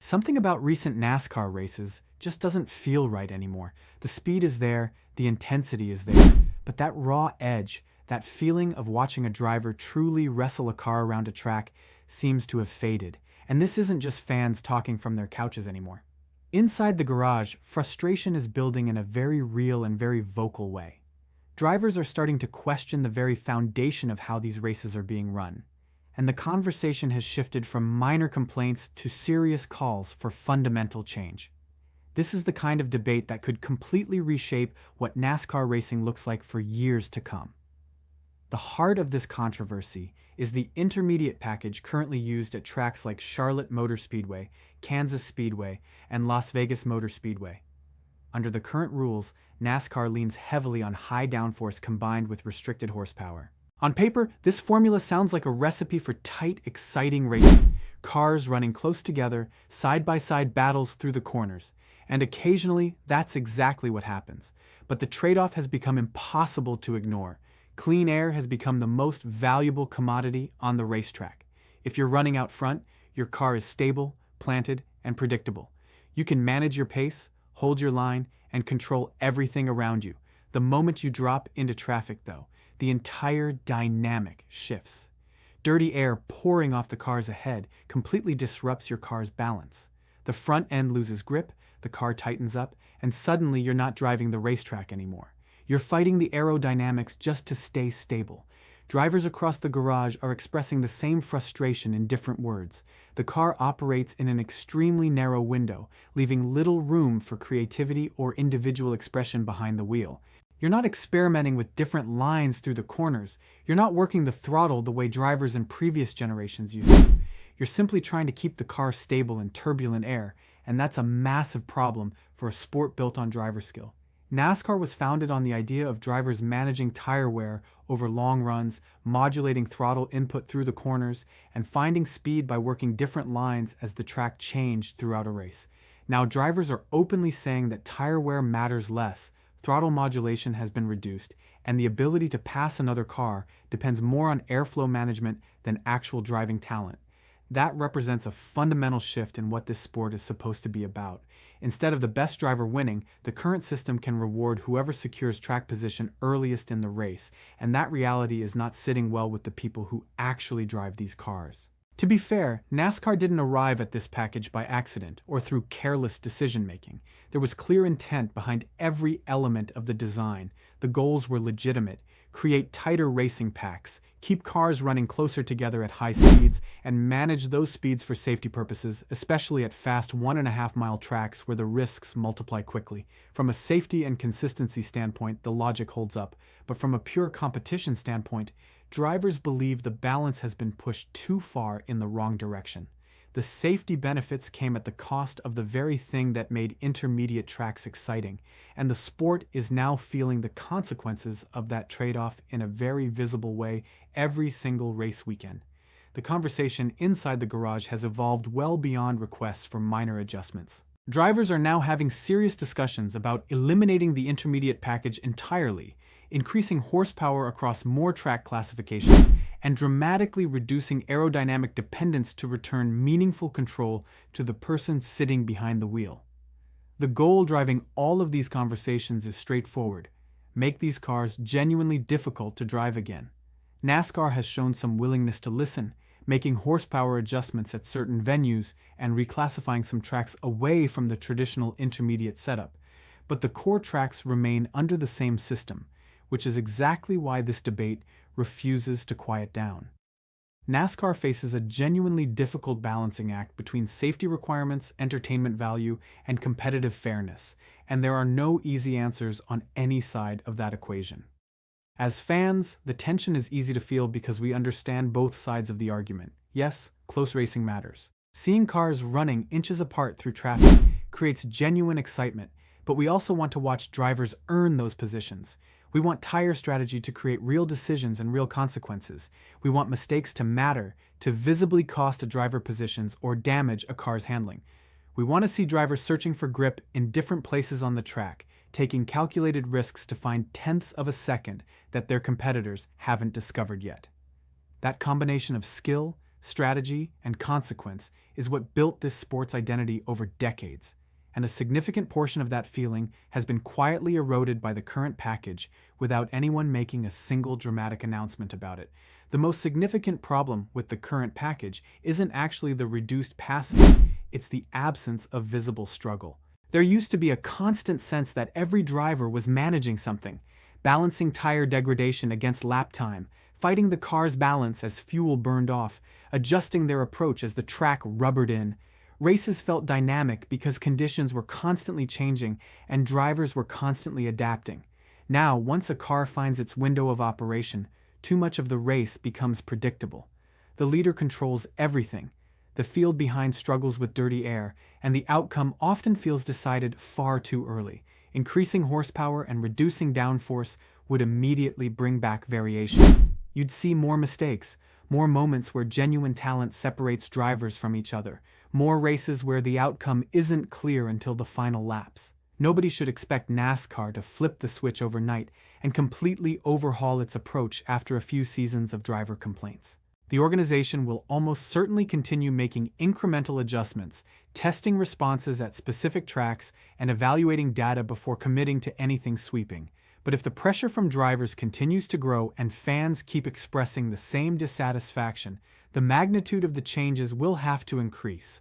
Something about recent NASCAR races just doesn't feel right anymore. The speed is there, the intensity is there, but that raw edge, that feeling of watching a driver truly wrestle a car around a track, seems to have faded. And this isn't just fans talking from their couches anymore. Inside the garage, frustration is building in a very real and very vocal way. Drivers are starting to question the very foundation of how these races are being run. And the conversation has shifted from minor complaints to serious calls for fundamental change. This is the kind of debate that could completely reshape what NASCAR racing looks like for years to come. The heart of this controversy is the intermediate package currently used at tracks like Charlotte Motor Speedway, Kansas Speedway, and Las Vegas Motor Speedway. Under the current rules, NASCAR leans heavily on high downforce combined with restricted horsepower. On paper, this formula sounds like a recipe for tight, exciting racing. Cars running close together, side-by-side battles through the corners. And occasionally, that's exactly what happens. But the trade-off has become impossible to ignore. Clean air has become the most valuable commodity on the racetrack. If you're running out front, your car is stable, planted, and predictable. You can manage your pace, hold your line, and control everything around you. The moment you drop into traffic, though, the entire dynamic shifts. Dirty air pouring off the cars ahead completely disrupts your car's balance. The front end loses grip, the car tightens up, and suddenly you're not driving the racetrack anymore. You're fighting the aerodynamics just to stay stable. Drivers across the garage are expressing the same frustration in different words. The car operates in an extremely narrow window, leaving little room for creativity or individual expression behind the wheel. You're not experimenting with different lines through the corners. You're not working the throttle the way drivers in previous generations used to. You're simply trying to keep the car stable in turbulent air, and that's a massive problem for a sport built on driver skill. NASCAR was founded on the idea of drivers managing tire wear over long runs, modulating throttle input through the corners, and finding speed by working different lines as the track changed throughout a race. Now drivers are openly saying that tire wear matters less, throttle modulation has been reduced, and the ability to pass another car depends more on airflow management than actual driving talent. That represents a fundamental shift in what this sport is supposed to be about. Instead of the best driver winning, the current system can reward whoever secures track position earliest in the race, and that reality is not sitting well with the people who actually drive these cars. To be fair, NASCAR didn't arrive at this package by accident or through careless decision-making. There was clear intent behind every element of the design. The goals were legitimate: create tighter racing packs, keep cars running closer together at high speeds, and manage those speeds for safety purposes, especially at fast 1.5-mile tracks where the risks multiply quickly. From a safety and consistency standpoint, the logic holds up, but from a pure competition standpoint, drivers believe the balance has been pushed too far in the wrong direction. The safety benefits came at the cost of the very thing that made intermediate tracks exciting, and the sport is now feeling the consequences of that trade-off in a very visible way every single race weekend. The conversation inside the garage has evolved well beyond requests for minor adjustments. Drivers are now having serious discussions about eliminating the intermediate package entirely, increasing horsepower across more track classifications, and dramatically reducing aerodynamic dependence to return meaningful control to the person sitting behind the wheel. The goal driving all of these conversations is straightforward: make these cars genuinely difficult to drive again. NASCAR has shown some willingness to listen, making horsepower adjustments at certain venues and reclassifying some tracks away from the traditional intermediate setup, but the core tracks remain under the same system, which is exactly why this debate refuses to quiet down. NASCAR faces a genuinely difficult balancing act between safety requirements, entertainment value, and competitive fairness, and there are no easy answers on any side of that equation. As fans, the tension is easy to feel because we understand both sides of the argument. Yes, close racing matters. Seeing cars running inches apart through traffic creates genuine excitement, but we also want to watch drivers earn those positions. We want tire strategy to create real decisions and real consequences. We want mistakes to matter, to visibly cost a driver positions or damage a car's handling. We want to see drivers searching for grip in different places on the track, taking calculated risks to find tenths of a second that their competitors haven't discovered yet. That combination of skill, strategy, and consequence is what built this sport's identity over decades. And a significant portion of that feeling has been quietly eroded by the current package without anyone making a single dramatic announcement about it. The most significant problem with the current package isn't actually the reduced passing, it's the absence of visible struggle. There used to be a constant sense that every driver was managing something, balancing tire degradation against lap time, fighting the car's balance as fuel burned off, adjusting their approach as the track rubbered in. Races felt dynamic because conditions were constantly changing and drivers were constantly adapting. Now, once a car finds its window of operation, too much of the race becomes predictable. The leader controls everything. The field behind struggles with dirty air, and the outcome often feels decided far too early. Increasing horsepower and reducing downforce would immediately bring back variation. You'd see more mistakes, more moments where genuine talent separates drivers from each other, more races where the outcome isn't clear until the final laps. Nobody should expect NASCAR to flip the switch overnight and completely overhaul its approach after a few seasons of driver complaints. The organization will almost certainly continue making incremental adjustments, testing responses at specific tracks, and evaluating data before committing to anything sweeping. But if the pressure from drivers continues to grow and fans keep expressing the same dissatisfaction, the magnitude of the changes will have to increase.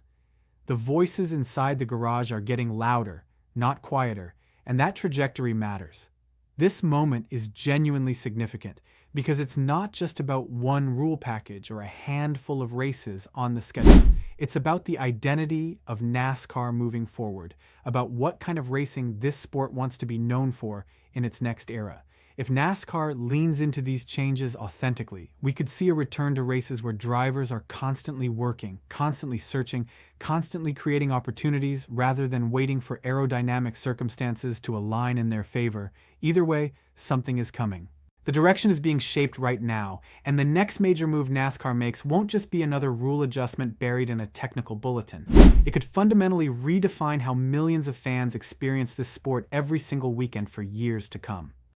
The voices inside the garage are getting louder, not quieter, and that trajectory matters. This moment is genuinely significant because it's not just about one rule package or a handful of races on the schedule. It's about the identity of NASCAR moving forward, about what kind of racing this sport wants to be known for in its next era. If NASCAR leans into these changes authentically, we could see a return to races where drivers are constantly working, constantly searching, constantly creating opportunities rather than waiting for aerodynamic circumstances to align in their favor. Either way, something is coming. The direction is being shaped right now, and the next major move NASCAR makes won't just be another rule adjustment buried in a technical bulletin. It could fundamentally redefine how millions of fans experience this sport every single weekend for years to come.